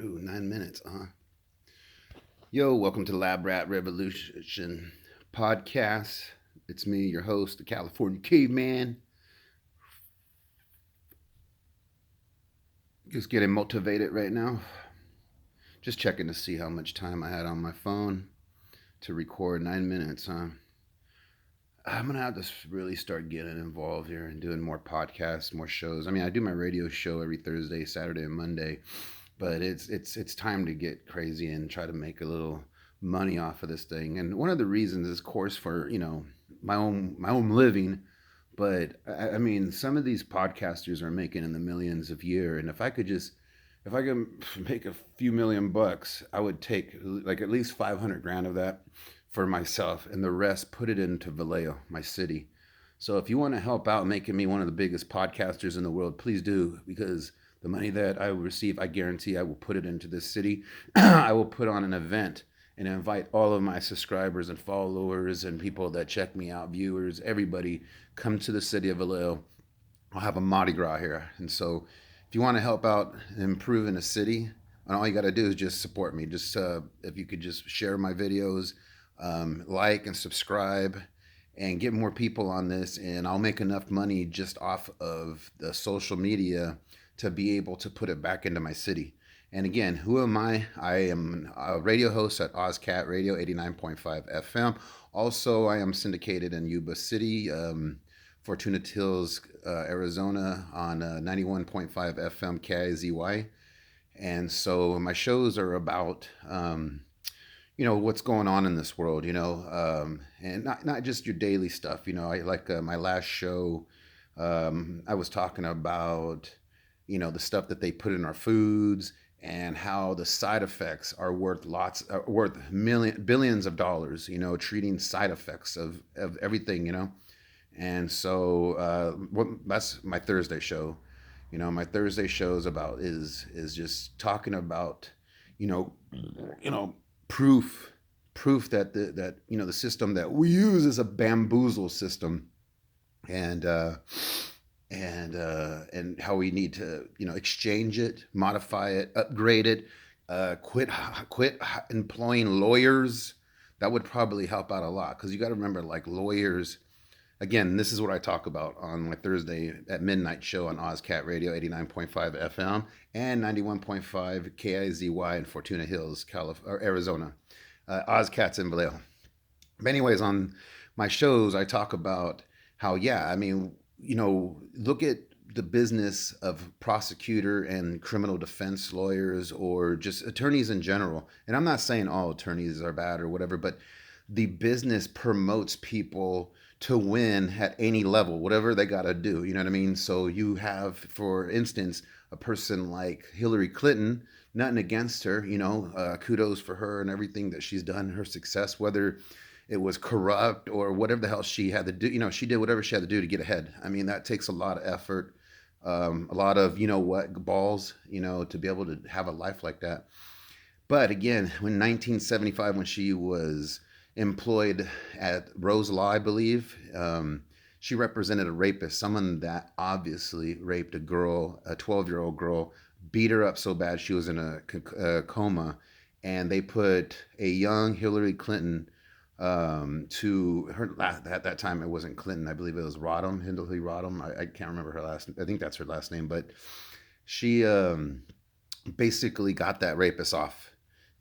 Ooh, 9 minutes, Yo, welcome to LabRat Revolution podcast. It's me, your host, the California Caveman. Just getting motivated right now. Just checking to see how much time I had on my phone to record 9 minutes, I'm gonna have to really start getting involved here and doing more podcasts, more shows. I mean, I do my radio show every Thursday, Saturday, and Monday, but it's time to get crazy and try to make a little money off of this thing. And one of the reasons is, of course, for my own living. But I mean, some of these podcasters are making in the millions a year, and if I could make a few $1,000,000, I would take like at least 500 grand of that for myself, and the rest put it into Vallejo, my city. So if you want to help out making me one of the biggest podcasters in the world, please do, because the money that I will receive, I guarantee I will put it into this city. I will put on an event and invite all of my subscribers and followers and people that check me out, viewers, everybody, come to the city of Vallejo. I'll have a Mardi Gras here. And so if you want to help out and improve in a city, and all you got to do is just support me. Just if you could just share my videos, like and subscribe, and get more people on this, and I'll make enough money just off of the social media to be able to put it back into my city. And again, who am I? I am a radio host at OzCat Radio 89.5 FM. Also, I am syndicated in Yuba City, Fortuna Hills, Arizona on 91.5 FM KIZY. And so my shows are about, what's going on in this world, and not just your daily stuff. I like my last show, I was talking about, the stuff that they put in our foods and how the side effects are worth billions of dollars, treating side effects of everything. And so that's my Thursday show. My Thursday show is just talking about, you know, proof that the system that we use is a bamboozle system, and and how we need to exchange it, modify it, upgrade it, quit employing lawyers. That would probably help out a lot, because you got to remember, like, lawyers. Again, this is what I talk about on my Thursday at midnight show on OzCat Radio 89.5 FM and 91.5 KIZY in Fortuna Hills, Arizona. OzCat's in Vallejo. But anyways, on my shows, I talk about how, look at the business of prosecutor and criminal defense lawyers, or just attorneys in general. And I'm not saying all attorneys are bad or whatever, but the business promotes people to win at any level, whatever they got to do. You know what I mean? So you have, for instance, a person like Hillary Clinton. Nothing against her, kudos for her and everything that she's done, her success, whether it was corrupt or whatever the hell she had to do. She did whatever she had to do to get ahead. I mean, that takes a lot of effort, a lot of, balls, to be able to have a life like that. But again, when 1975, when she was employed at Rose Law, I believe, she represented a rapist, someone that obviously raped a girl, a 12-year-old girl, beat her up so bad she was in a coma, and they put a young Hillary Clinton to her at that time. It wasn't Clinton, I believe it was Rodham, Hillary Rodham. I can't remember her last. I think that's her last name, but she basically got that rapist off.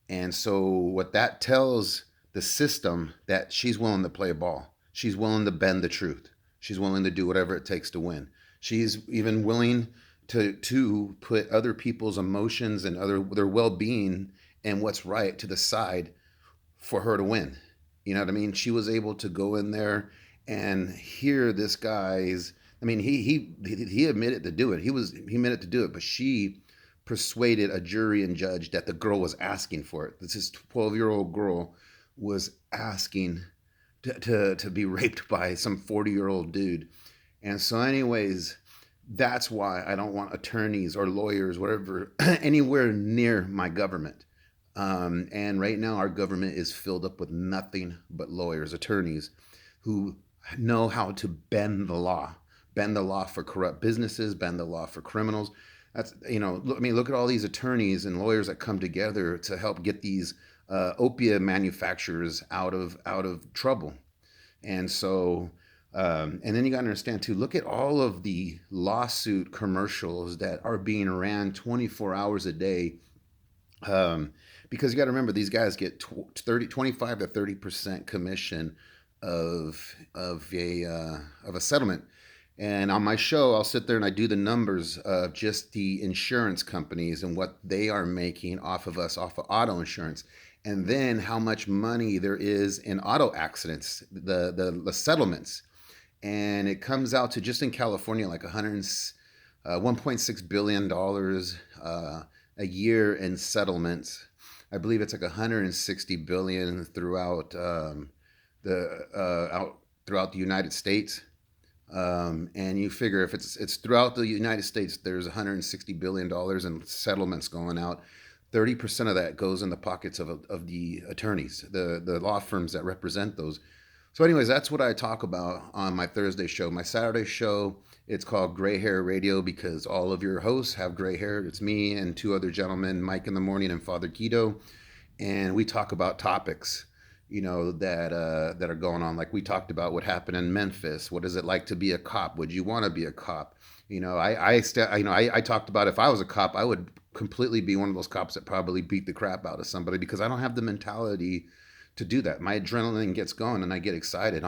And so what that tells the system, that she's willing to play ball. She's willing to bend the truth. She's willing to do whatever it takes to win. She's even willing to put other people's emotions and their well-being and what's right to the side for her to win. You know what I mean? She was able to go in there and hear this guy's. I mean, he admitted to do it. He admitted to do it, but she persuaded a jury and judge that the girl was asking for it. This 12-year-old girl was asking to be raped by some 40-year-old dude. And so, anyways, that's why I don't want attorneys or lawyers, whatever, anywhere near my government. And right now, our government is filled up with nothing but lawyers, attorneys who know how to bend the law for corrupt businesses, bend the law for criminals. That's, look, I mean, look at all these attorneys and lawyers that come together to help get these opiate manufacturers out of trouble. And so, and then you got to understand too, look at all of the lawsuit commercials that are being ran 24 hours a day. Um, because you got to remember, these guys get 25 to 30% commission of a settlement. And on my show, I'll sit there and I do the numbers of just the insurance companies and what they are making off of us, off of auto insurance, and then how much money there is in auto accidents, the settlements. And it comes out to, just in California, like 1.6 billion dollars a year in settlements. I believe it's like 160 billion throughout throughout the United States. And you figure if it's throughout the United States, there's 160 billion dollars in settlements going out. 30% of that goes in the pockets of the attorneys, the law firms that represent those. So, anyways, that's what I talk about on my Thursday show. My Saturday show, it's called Gray Hair Radio because all of your hosts have gray hair. It's me and two other gentlemen, Mike in the morning and Father Keto, and we talk about topics, that are going on. Like we talked about what happened in Memphis. What is it like to be a cop? Would you want to be a cop? I talked about if I was a cop, I would completely be one of those cops that probably beat the crap out of somebody because I don't have the mentality to do that. My adrenaline gets going and I get excited.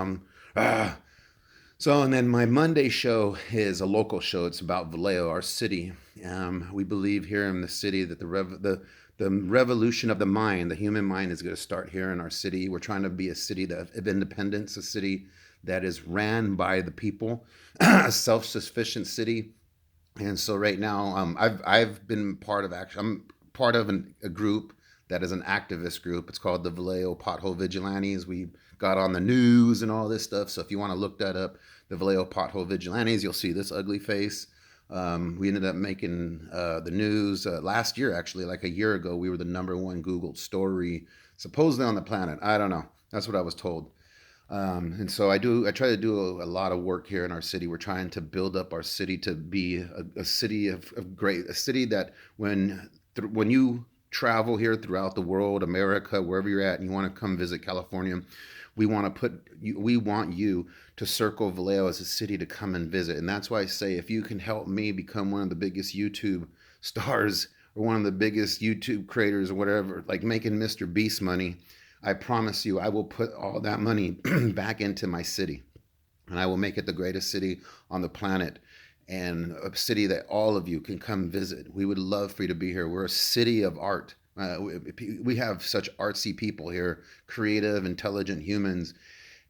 Ah. So, and then my Monday show is a local show. It's about Vallejo, our city. We believe here in the city that the revolution of the mind, the human mind, is going to start here in our city. We're trying to be a city of independence, a city that is ran by the people, a self-sufficient city. And so right now, I've been part of action. I'm part of a group that is an activist group. It's called the Vallejo Pothole Vigilantes. We got on the news and all this stuff. So if you want to look that up, the Vallejo Pothole Vigilantes, you'll see this ugly face. We ended up making the news last year, actually, like a year ago. We were the #1 Googled story, supposedly on the planet. I don't know. That's what I was told. And so I try to do a lot of work here in our city. We're trying to build up our city to be a city of great, a city that when you travel here throughout the world, America, wherever you're at, and you want to come visit California, we want you to circle Vallejo as a city to come and visit. And that's why I say, if you can help me become one of the biggest YouTube stars or one of the biggest YouTube creators or whatever, like making Mr. Beast money, I promise you, I will put all that money back into my city. And I will make it the greatest city on the planet and a city that all of you can come visit. We would love for you to be here. We're a city of art. We have such artsy people here, creative, intelligent humans,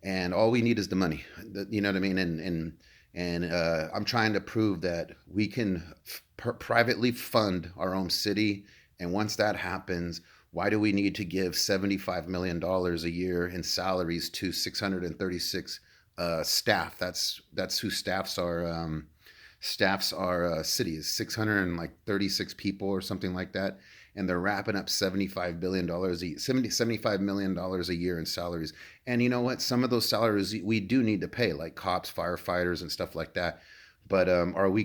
and all we need is the money. You know what I mean? And I'm trying to prove that we can privately fund our own city. And once that happens, why do we need to give $75 million a year in salaries to 636 staff? That's who staffs our cities, 636 people or something like that. And they're wrapping up $75 billion, $75 million a year in salaries. And you know what? Some of those salaries we do need to pay, like cops, firefighters, and stuff like that. But are we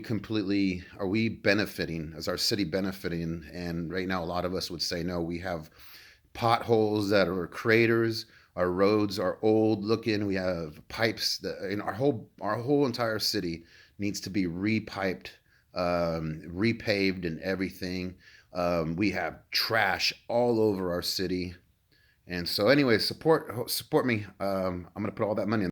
benefiting? Is our city benefiting? And right now, a lot of us would say no. We have potholes that are craters. Our roads are old looking. We have pipes that, our whole entire city needs to be repiped, repaved, and everything. We have trash all over our city. And so, anyway, support me. I'm going to put all that money in.